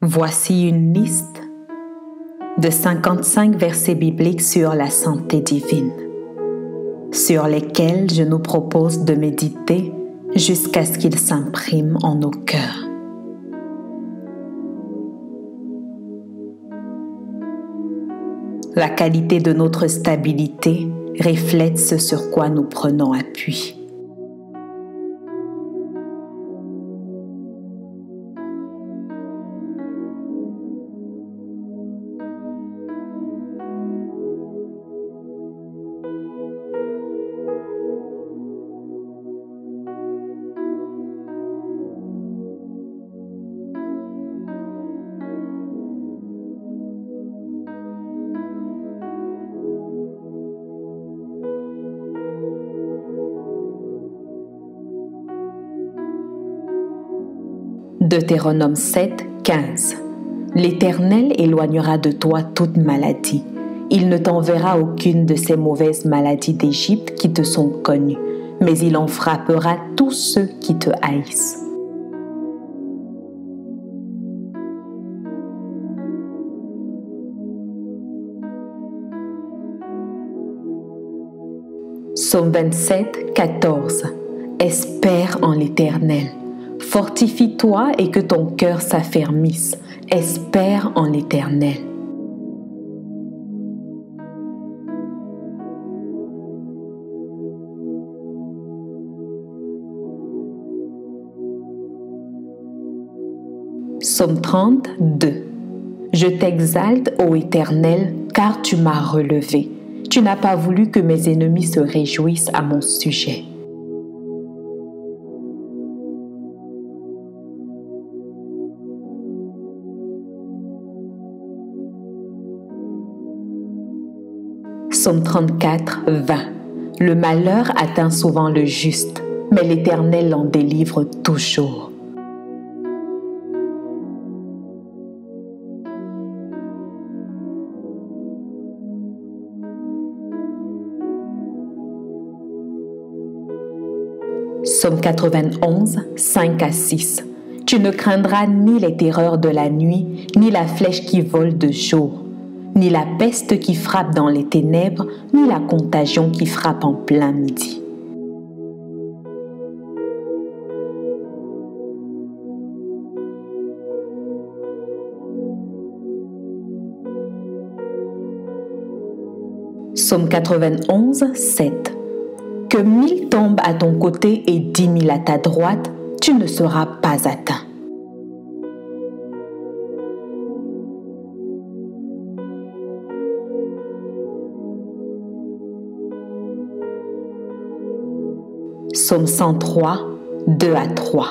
Voici une liste de 55 versets bibliques sur la santé divine, sur lesquels je nous propose de méditer jusqu'à ce qu'ils s'impriment en nos cœurs. La qualité de notre stabilité reflète ce sur quoi nous prenons appui. Deutéronome 7, 15. L'Éternel éloignera de toi toute maladie. Il ne t'enverra aucune de ces mauvaises maladies d'Égypte qui te sont connues, mais il en frappera tous ceux qui te haïssent. Psaume 27, 14. Espère en l'Éternel. Fortifie-toi et que ton cœur s'affermisse. Espère en l'Éternel. Psaume 32. Je t'exalte, ô Éternel, car tu m'as relevé. Tu n'as pas voulu que mes ennemis se réjouissent à mon sujet. Psaume 34, 20. Le malheur atteint souvent le juste, mais l'Éternel l'en délivre toujours. Psaume 91, 5 à 6. Tu ne craindras ni les terreurs de la nuit, ni la flèche qui vole de jour, ni la peste qui frappe dans les ténèbres, ni la contagion qui frappe en plein midi. Psaume 91, 7. Que 1000 tombent à ton côté et 10 000 à ta droite, tu ne seras pas atteint. Psaume 103, 2 à 3.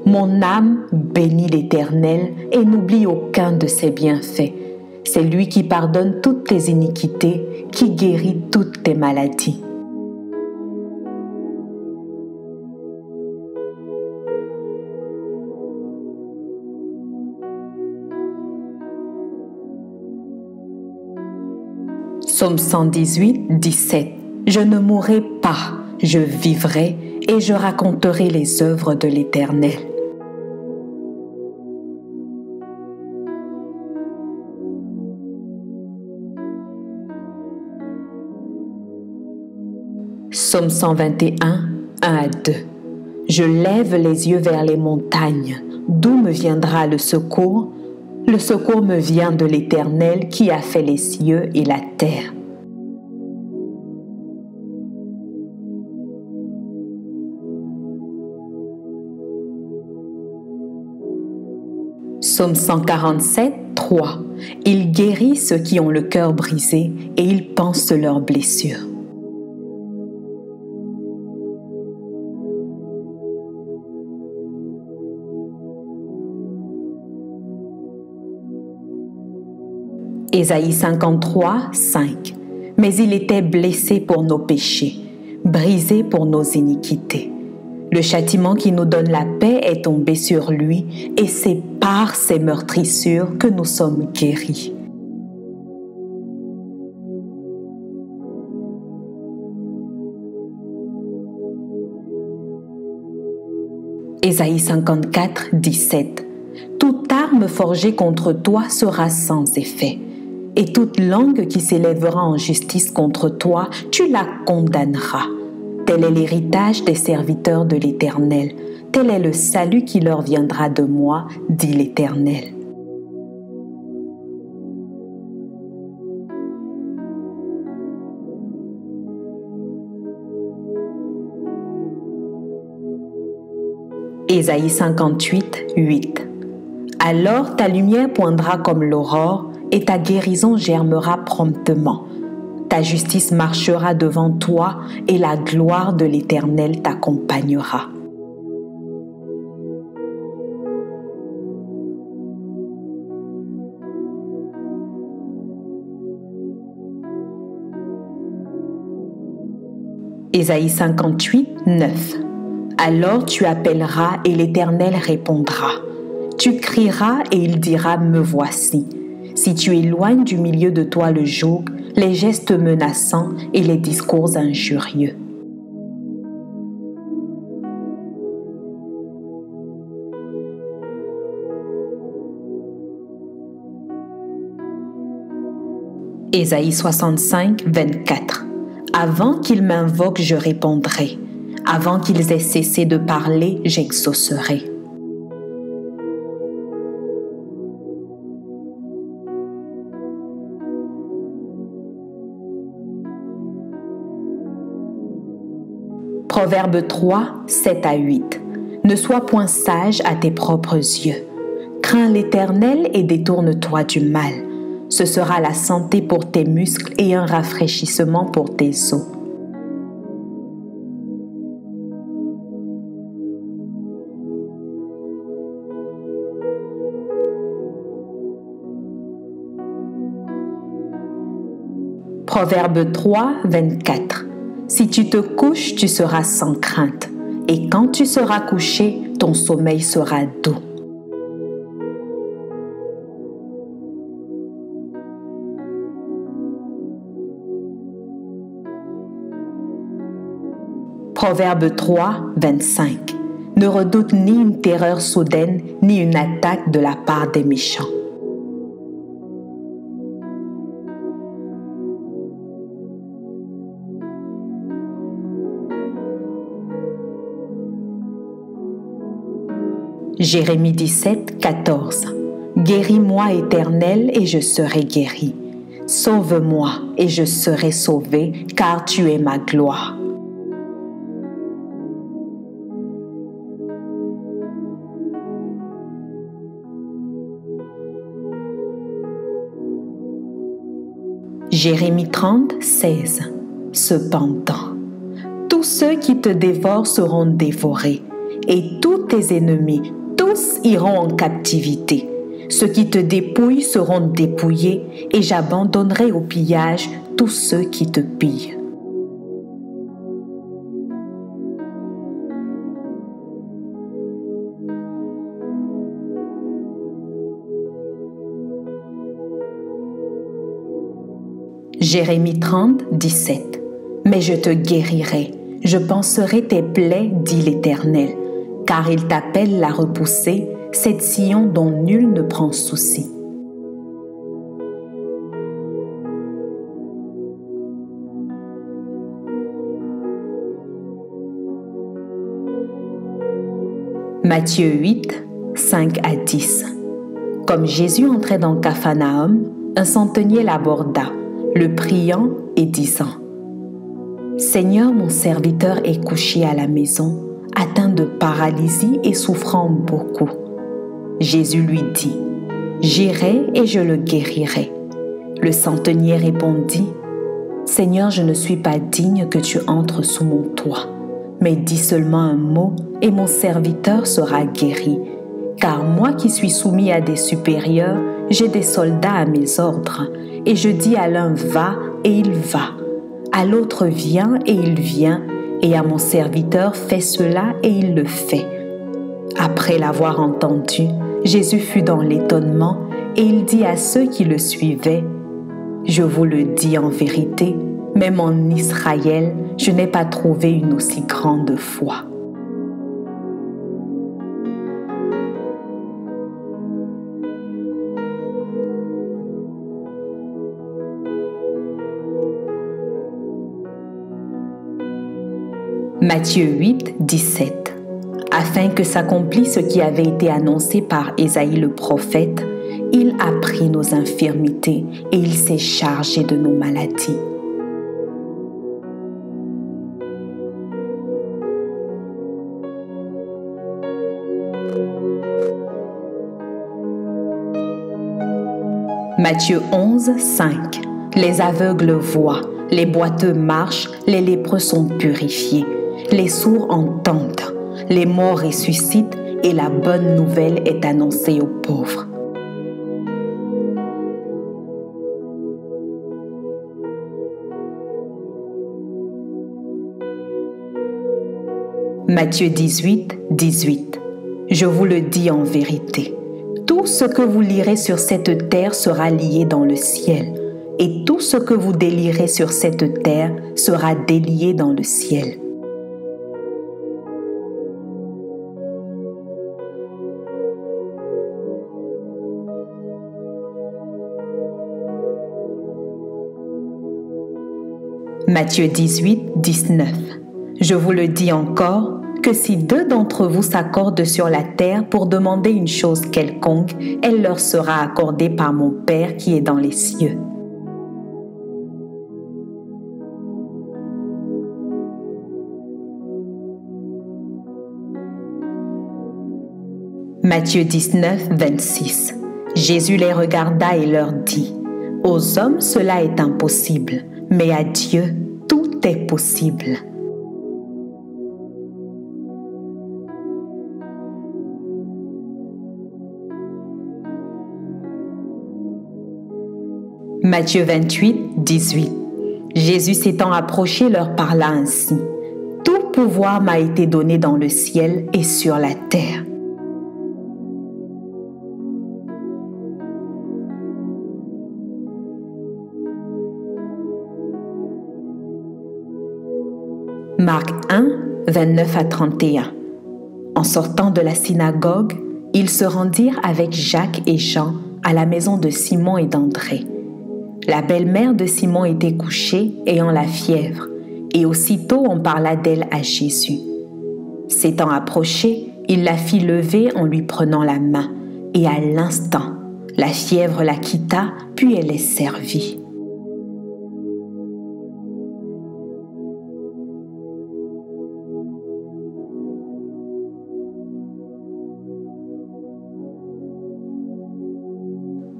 Mon âme bénit l'Éternel et n'oublie aucun de ses bienfaits. C'est lui qui pardonne toutes tes iniquités, qui guérit toutes tes maladies. Psaume 118, 17. Je ne mourrai pas, je vivrai et je raconterai les œuvres de l'Éternel. Psaume 121, 1 à 2. Je lève les yeux vers les montagnes. D'où me viendra le secours? Le secours me vient de l'Éternel qui a fait les cieux et la terre. Psaume 147, 3. Il guérit ceux qui ont le cœur brisé et il panse leurs blessures. Ésaïe 53, 5. Mais il était blessé pour nos péchés, brisé pour nos iniquités. Le châtiment qui nous donne la paix est tombé sur lui, et c'est par ses meurtrissures que nous sommes guéris. Ésaïe 54, 17. Toute arme forgée contre toi sera sans effet. Et toute langue qui s'élèvera en justice contre toi, tu la condamneras. Tel est l'héritage des serviteurs de l'Éternel. Tel est le salut qui leur viendra de moi, dit l'Éternel. Ésaïe 58, 8. Alors ta lumière poindra comme l'aurore et ta guérison germera promptement. Ta justice marchera devant toi et la gloire de l'Éternel t'accompagnera. Ésaïe 58, 9. Alors tu appelleras et l'Éternel répondra. Tu crieras et il dira, me voici. Si tu éloignes du milieu de toi le joug, les gestes menaçants et les discours injurieux. Ésaïe 65, 24. Avant qu'ils m'invoquent, je répondrai. Avant qu'ils aient cessé de parler, j'exaucerai. Proverbe 3, 7 à 8. Ne sois point sage à tes propres yeux. Crains l'Éternel et détourne-toi du mal. Ce sera la santé pour tes muscles et un rafraîchissement pour tes os. Proverbe 3, 24. Si tu te couches, tu seras sans crainte, et quand tu seras couché, ton sommeil sera doux. Proverbe 3, 25. Ne redoute ni une terreur soudaine, ni une attaque de la part des méchants. Jérémie 17, 14. Guéris-moi, Éternel, et je serai guéri. Sauve-moi, et je serai sauvé, car tu es ma gloire. Jérémie 30, 16. Cependant, tous ceux qui te dévorent seront dévorés, et tous tes ennemis, tous iront en captivité. Ceux qui te dépouillent seront dépouillés, et j'abandonnerai au pillage tous ceux qui te pillent. Jérémie 30, 17. Mais je te guérirai, je panserai tes plaies, dit l'Éternel, car il t'appelle la repoussée, cette Sion dont nul ne prend souci. Matthieu 8, 5 à 10. Comme Jésus entrait dans Capharnaüm, un centenier l'aborda, le priant et disant: Seigneur, mon serviteur est couché à la maison, atteint de paralysie et souffrant beaucoup. Jésus lui dit: J'irai et je le guérirai. Le centenier répondit: Seigneur, je ne suis pas digne que tu entres sous mon toit, mais dis seulement un mot et mon serviteur sera guéri. Car moi qui suis soumis à des supérieurs, j'ai des soldats à mes ordres, et je dis à l'un va et il va, à l'autre viens et il vient, et à mon serviteur fais cela et il le fait. Après l'avoir entendu, Jésus fut dans l'étonnement et il dit à ceux qui le suivaient: Je vous le dis en vérité, même en Israël, je n'ai pas trouvé une aussi grande foi. Matthieu 8, 17. Afin que s'accomplisse ce qui avait été annoncé par Ésaïe le prophète, il a pris nos infirmités et il s'est chargé de nos maladies. Matthieu 11, 5. Les aveugles voient, les boiteux marchent, les lépreux sont purifiés, les sourds entendent, les morts ressuscitent et la bonne nouvelle est annoncée aux pauvres. Matthieu 18, 18. Je vous le dis en vérité. Tout ce que vous lirez sur cette terre sera lié dans le ciel, et tout ce que vous délierez sur cette terre sera délié dans le ciel. Matthieu 18, 19. Je vous le dis encore, que si deux d'entre vous s'accordent sur la terre pour demander une chose quelconque, elle leur sera accordée par mon Père qui est dans les cieux. Matthieu 19, 26. Jésus les regarda et leur dit, « Aux hommes cela est impossible, mais à Dieu tout est possible. » Matthieu 28, 18. Jésus s'étant approché leur parla ainsi. Tout pouvoir m'a été donné dans le ciel et sur la terre. Marc 1, 29 à 31. En sortant de la synagogue, ils se rendirent avec Jacques et Jean à la maison de Simon et d'André. La belle-mère de Simon était couchée, ayant la fièvre, et aussitôt on parla d'elle à Jésus. S'étant approché, il la fit lever en lui prenant la main, et à l'instant, la fièvre la quitta, puis elle est servie.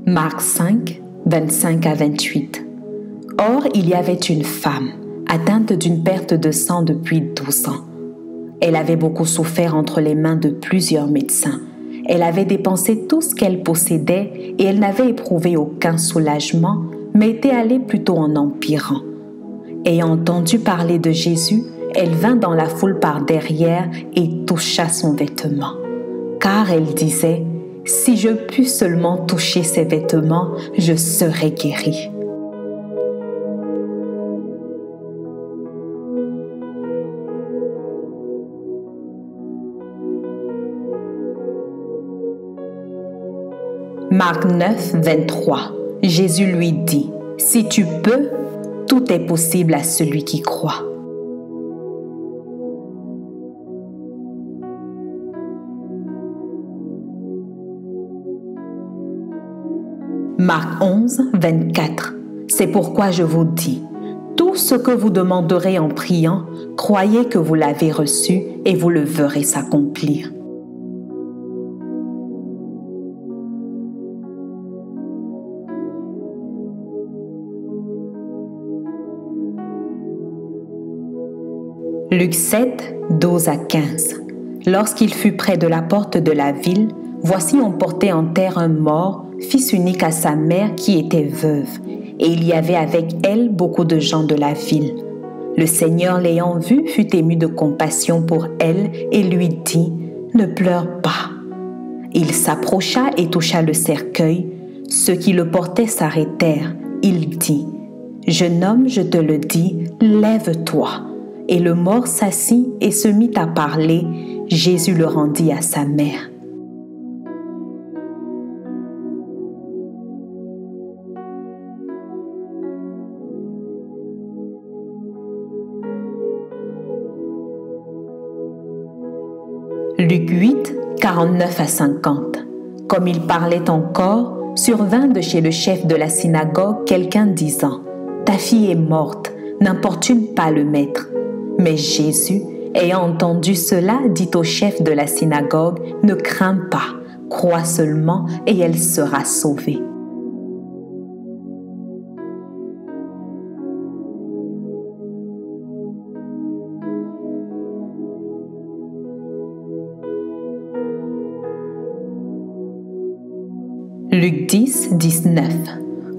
Marc 5, 25 à 28. Or, il y avait une femme, atteinte d'une perte de sang depuis 12 ans. Elle avait beaucoup souffert entre les mains de plusieurs médecins. Elle avait dépensé tout ce qu'elle possédait et elle n'avait éprouvé aucun soulagement, mais était allée plutôt en empirant. Ayant entendu parler de Jésus, elle vint dans la foule par derrière et toucha son vêtement. Car elle disait, « Si je pus seulement toucher ses vêtements, je serai guérie. » Marc 9, 23. Jésus lui dit, « Si tu peux, tout est possible à celui qui croit. » Marc 11, 24. C'est pourquoi je vous dis, tout ce que vous demanderez en priant, croyez que vous l'avez reçu et vous le verrez s'accomplir. Luc 7, 12 à 15. Lorsqu'il fut près de la porte de la ville, voici on portait en terre un mort, fils unique à sa mère qui était veuve, et il y avait avec elle beaucoup de gens de la ville. Le Seigneur l'ayant vue fut ému de compassion pour elle et lui dit, « Ne pleure pas. » Il s'approcha et toucha le cercueil. Ceux qui le portaient s'arrêtèrent. Il dit, « Jeune homme, je te le dis, lève-toi. » Et le mort s'assit et se mit à parler. Jésus le rendit à sa mère. Luc 8, 49 à 50. Comme il parlait encore, survint de chez le chef de la synagogue quelqu'un disant « Ta fille est morte, n'importune pas le maître. » Mais Jésus, ayant entendu cela, dit au chef de la synagogue « Ne crains pas, crois seulement et elle sera sauvée. » Luc 10, 19.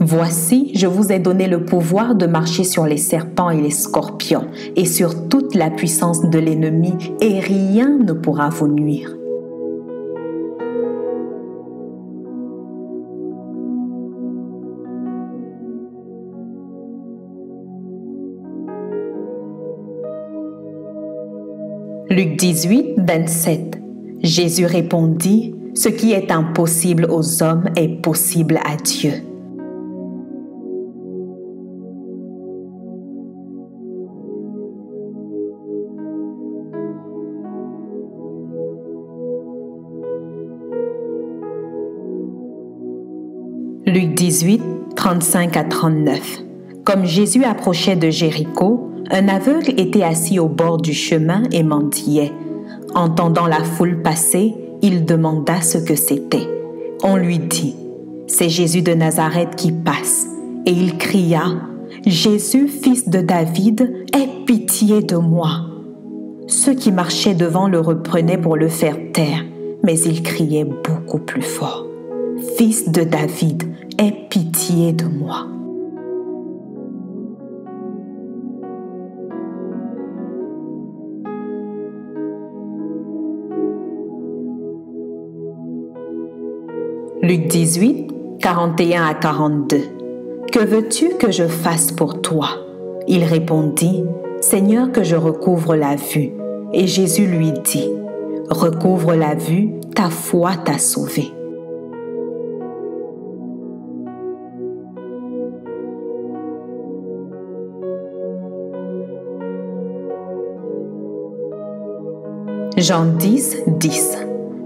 Voici, je vous ai donné le pouvoir de marcher sur les serpents et les scorpions et sur toute la puissance de l'ennemi, et rien ne pourra vous nuire. Luc 18, 27. Jésus répondit, « Ce qui est impossible aux hommes est possible à Dieu. » Luc 18, 35 à 39. Comme Jésus approchait de Jéricho, un aveugle était assis au bord du chemin et mendiait. Entendant la foule passer, il demanda ce que c'était. On lui dit, « C'est Jésus de Nazareth qui passe. » Et il cria, « Jésus, fils de David, aie pitié de moi. » Ceux qui marchaient devant le reprenaient pour le faire taire, mais il criait beaucoup plus fort, « Fils de David, aie pitié de moi. » Luc 18, 41 à 42. Que veux-tu que je fasse pour toi? Il répondit, Seigneur, que je recouvre la vue. Et Jésus lui dit, recouvre la vue, ta foi t'a sauvé. Jean 10, 10.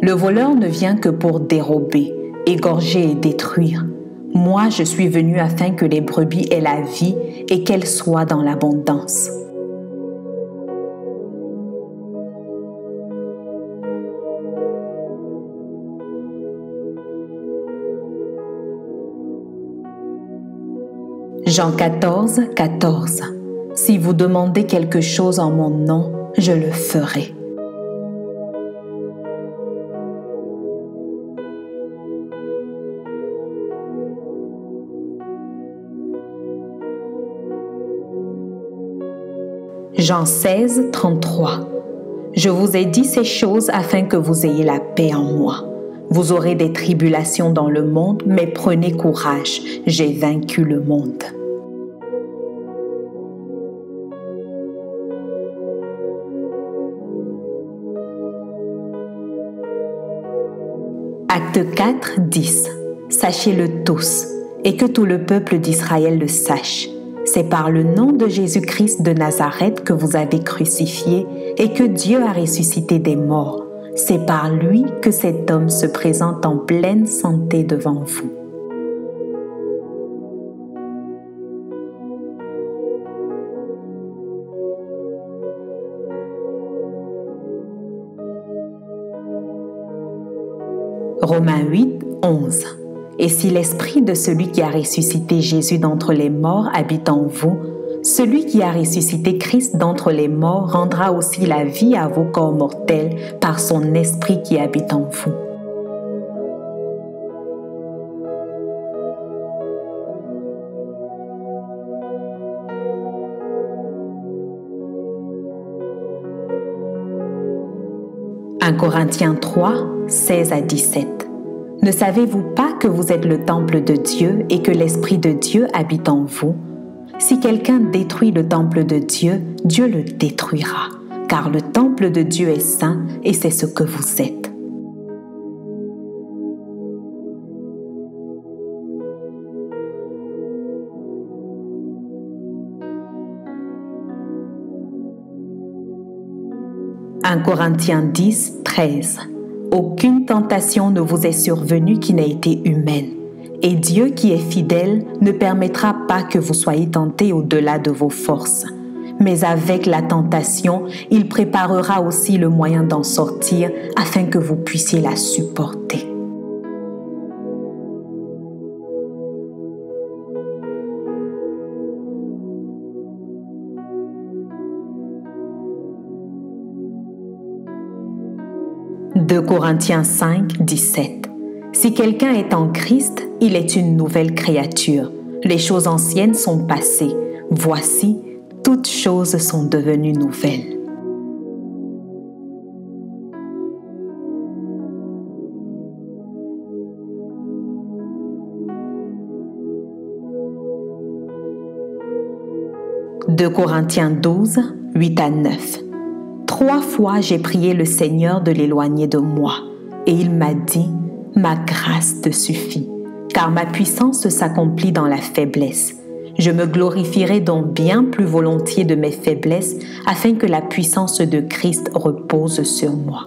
Le voleur ne vient que pour dérober, égorger et détruire. Moi, je suis venu afin que les brebis aient la vie et qu'elles soient dans l'abondance. Jean 14, 14. Si vous demandez quelque chose en mon nom, je le ferai. Jean 16, 33. Je vous ai dit ces choses afin que vous ayez la paix en moi. Vous aurez des tribulations dans le monde, mais prenez courage, j'ai vaincu le monde. Acte 4, 10. Sachez-le tous, et que tout le peuple d'Israël le sache. C'est par le nom de Jésus-Christ de Nazareth que vous avez crucifié et que Dieu a ressuscité des morts. C'est par lui que cet homme se présente en pleine santé devant vous. Romains 8, 11. Et si l'esprit de celui qui a ressuscité Jésus d'entre les morts habite en vous, celui qui a ressuscité Christ d'entre les morts rendra aussi la vie à vos corps mortels par son esprit qui habite en vous. « 1 Corinthiens 3, 16 à 17. Ne savez-vous pas que vous êtes le temple de Dieu et que l'Esprit de Dieu habite en vous? Si quelqu'un détruit le temple de Dieu, Dieu le détruira, car le temple de Dieu est saint et c'est ce que vous êtes. » 1 Corinthiens 10, 13. Aucune tentation ne vous est survenue qui n'ait été humaine. Et Dieu qui est fidèle ne permettra pas que vous soyez tentés au-delà de vos forces. Mais avec la tentation, il préparera aussi le moyen d'en sortir afin que vous puissiez la supporter. « 2 Corinthiens 5, 17. Si quelqu'un est en Christ, il est une nouvelle créature. Les choses anciennes sont passées. Voici, toutes choses sont devenues nouvelles. » « 2 Corinthiens 12, 8 à 9. 3 fois j'ai prié le Seigneur de l'éloigner de moi, et il m'a dit, « Ma grâce te suffit, car ma puissance s'accomplit dans la faiblesse. Je me glorifierai donc bien plus volontiers de mes faiblesses, afin que la puissance de Christ repose sur moi. »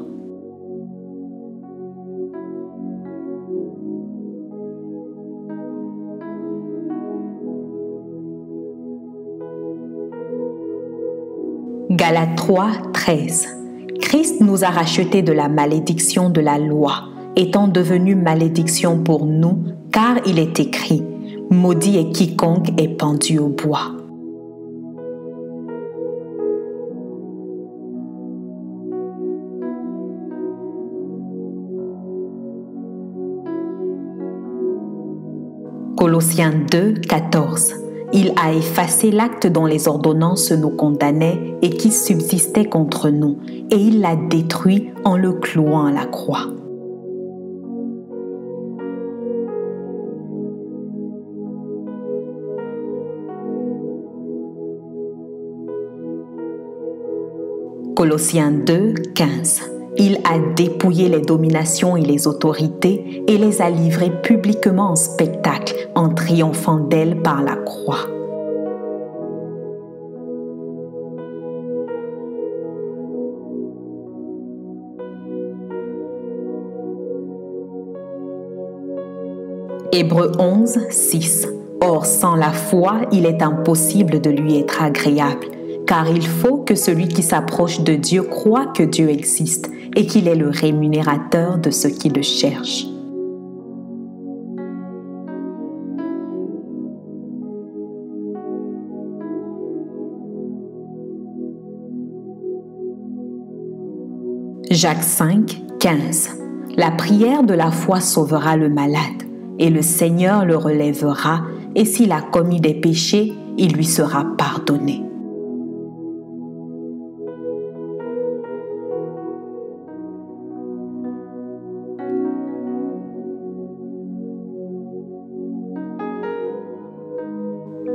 Galates 3, 13. Christ nous a rachetés de la malédiction de la loi, étant devenu malédiction pour nous, car il est écrit, « Maudit est quiconque est pendu au bois. » Colossiens 2, 14. Il a effacé l'acte dont les ordonnances nous condamnaient et qui subsistait contre nous, et il l'a détruit en le clouant à la croix. Colossiens 2, 15. Il a dépouillé les dominations et les autorités et les a livrées publiquement en spectacle en triomphant d'elles par la croix. Hébreux 11, 6. Or, sans la foi, il est impossible de lui être agréable, car il faut que celui qui s'approche de Dieu croie que Dieu existe et qu'il est le rémunérateur de ceux qui le cherchent. Jacques 5, 15. La prière de la foi sauvera le malade, et le Seigneur le relèvera, et s'il a commis des péchés, il lui sera pardonné.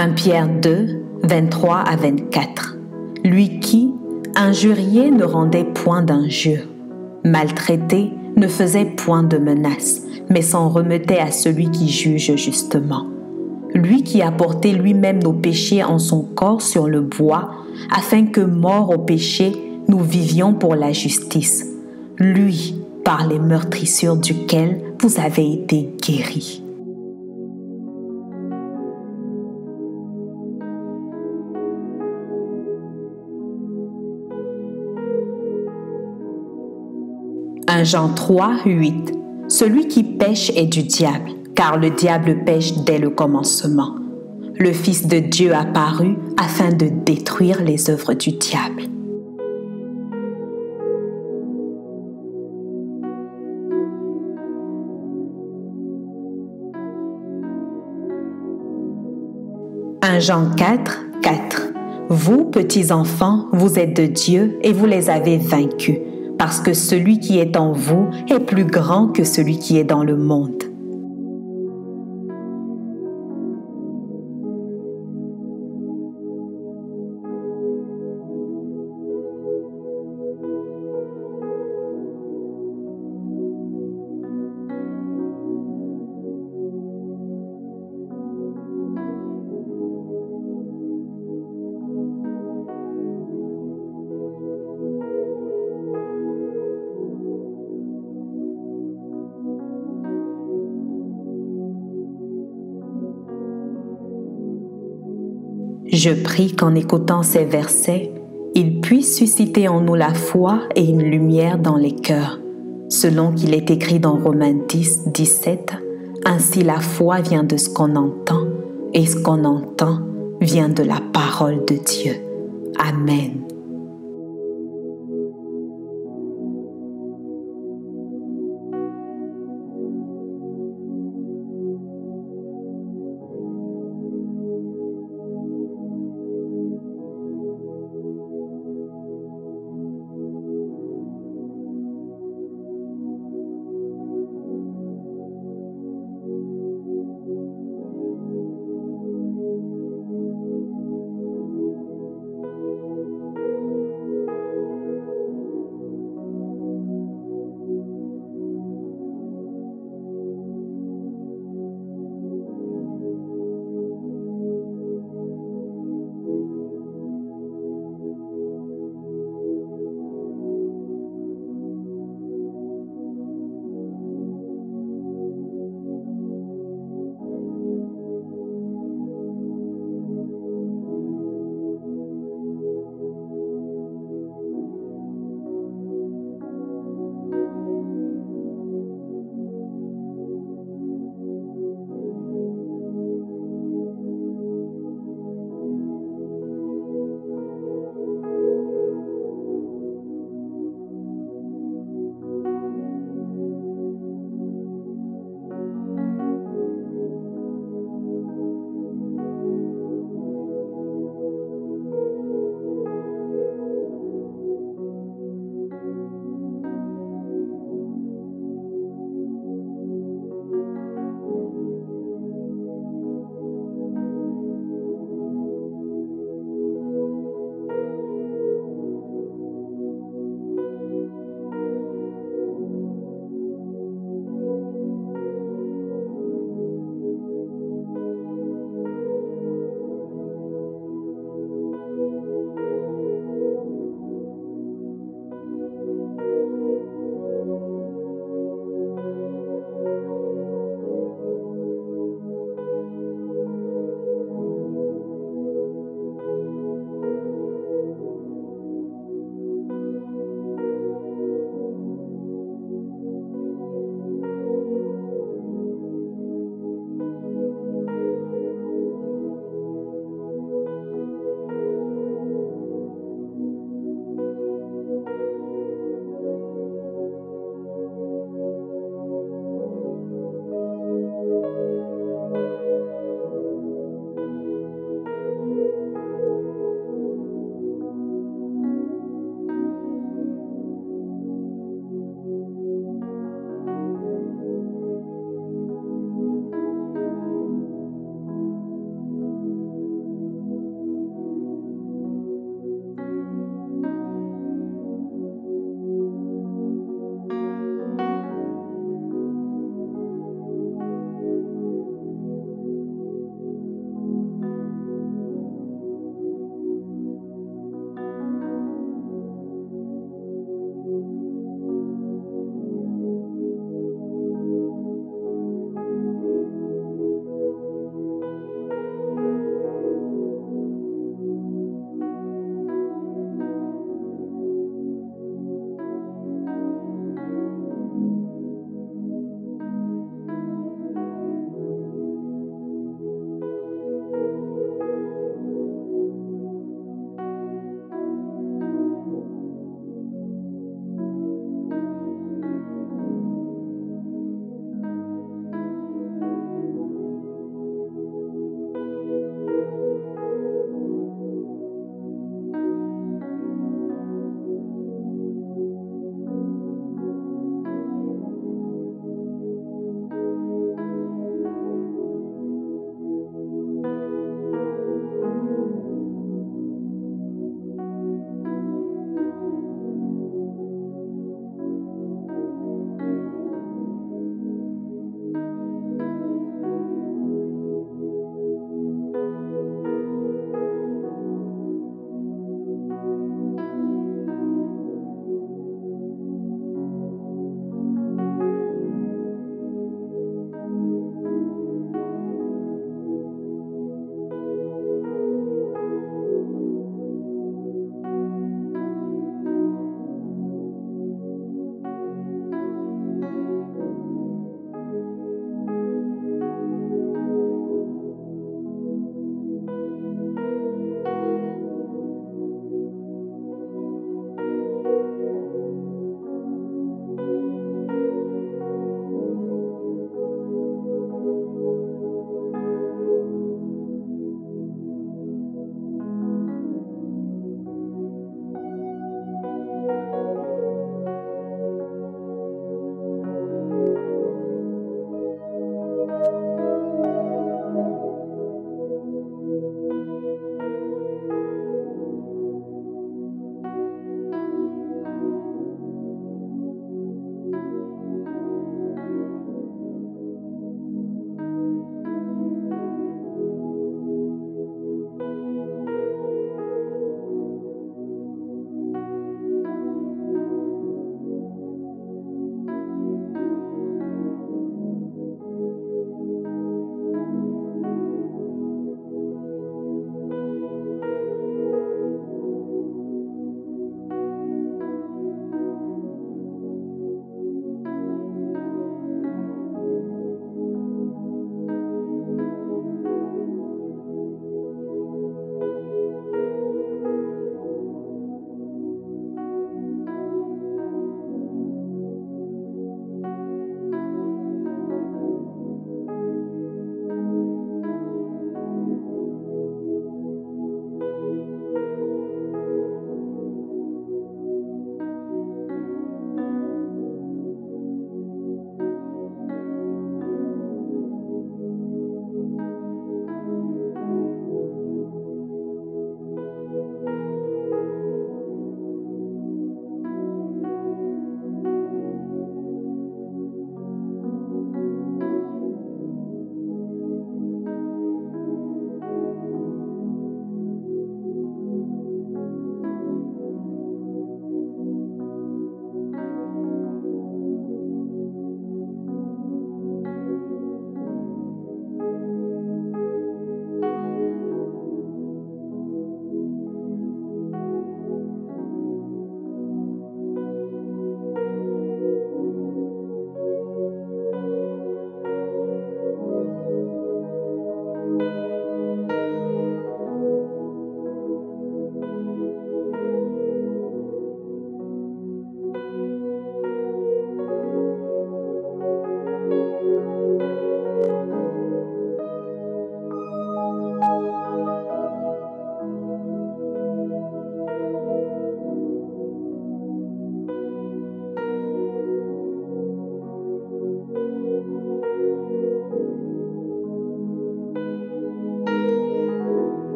« 1 Pierre 2, 23 à 24. Lui qui, injurié, ne rendait point d'injure, maltraité, ne faisait point de menaces, mais s'en remettait à celui qui juge justement. Lui qui a porté lui-même nos péchés en son corps sur le bois, afin que, morts au péché, nous vivions pour la justice. Lui, par les meurtrissures duquel vous avez été guéris. » « 1 Jean 3, 8. Celui qui pêche est du diable, car le diable pêche dès le commencement. Le Fils de Dieu apparut afin de détruire les œuvres du diable. » « 1 Jean 4, 4. Vous, petits enfants, vous êtes de Dieu et vous les avez vaincus, parce que celui qui est en vous est plus grand que celui qui est dans le monde. Je prie qu'en écoutant ces versets, ils puissent susciter en nous la foi et une lumière dans les cœurs, selon qu'il est écrit dans Romains 10, 17, « Ainsi la foi vient de ce qu'on entend, et ce qu'on entend vient de la parole de Dieu. » Amen.